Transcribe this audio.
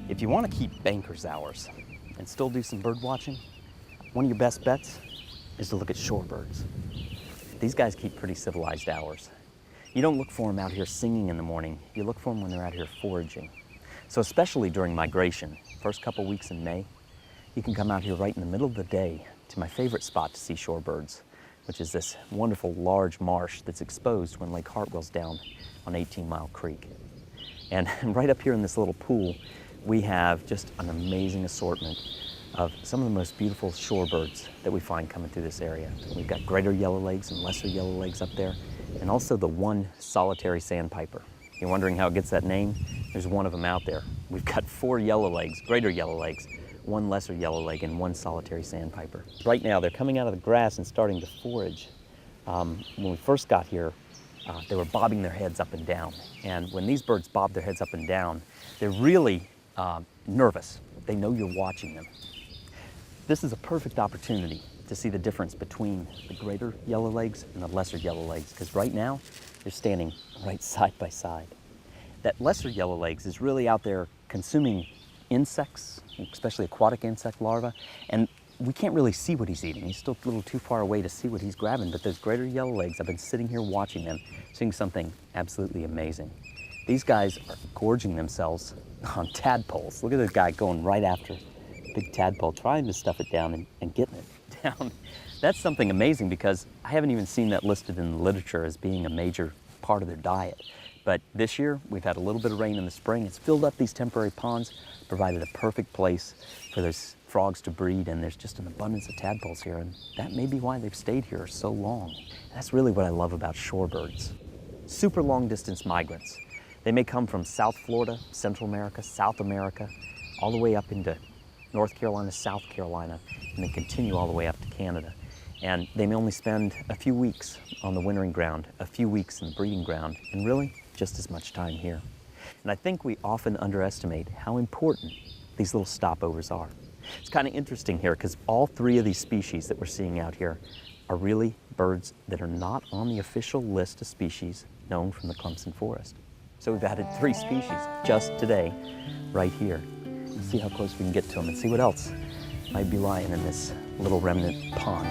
If you want to keep banker's hours and still do some bird watching, one of your best bets is to look at shorebirds. These guys keep pretty civilized hours. You don't look for them out here singing in the morning. You look for them when they're out here foraging. So especially during migration, first couple weeks in May, you can come out here right in the middle of the day to my favorite spot to see shorebirds, which is this wonderful large marsh that's exposed when Lake Hartwell's down on 18 Mile Creek. And right up here in this little pool, we have just an amazing assortment of some of the most beautiful shorebirds that we find coming through this area. We've got greater yellowlegs and lesser yellowlegs up there, and also the one solitary sandpiper. You're wondering how it gets that name? There's one of them out there. We've got 4 yellowlegs, greater yellowlegs, 1 lesser yellowleg, and 1 solitary sandpiper. Right now, they're coming out of the grass and starting to forage. When we first got here, they were bobbing their heads up and down. And when these birds bob their heads up and down, they're really nervous. They know you're watching them. This is a perfect opportunity to see the difference between the greater yellowlegs and the lesser yellowlegs, because right now, they're standing right side by side. That lesser yellowlegs is really out there consuming insects, especially aquatic insect larvae, and we can't really see what he's eating. He's still a little too far away to see what he's grabbing, but those greater yellowlegs, I've been sitting here watching them, seeing something absolutely amazing. These guys are gorging themselves on tadpoles. Look at this guy going right after a big tadpole, trying to stuff it down and getting it down. That's something amazing because I haven't even seen that listed in the literature as being a major part of their diet. But this year, we've had a little bit of rain in the spring. It's filled up these temporary ponds, provided a perfect place for those frogs to breed, and there's just an abundance of tadpoles here, and that may be why they've stayed here so long. And that's really what I love about shorebirds. Super long distance migrants. They may come from South Florida, Central America, South America, all the way up into North Carolina, South Carolina, and they continue all the way up to Canada. And they may only spend a few weeks on the wintering ground, a few weeks in the breeding ground, and really just as much time here. And I think we often underestimate how important these little stopovers are. It's kind of interesting here because all 3 of these species that we're seeing out here are really birds that are not on the official list of species known from the Clemson Forest. So we've added 3 species just today, right here. Let's see how close we can get to them and see what else might be lying in this little remnant pond.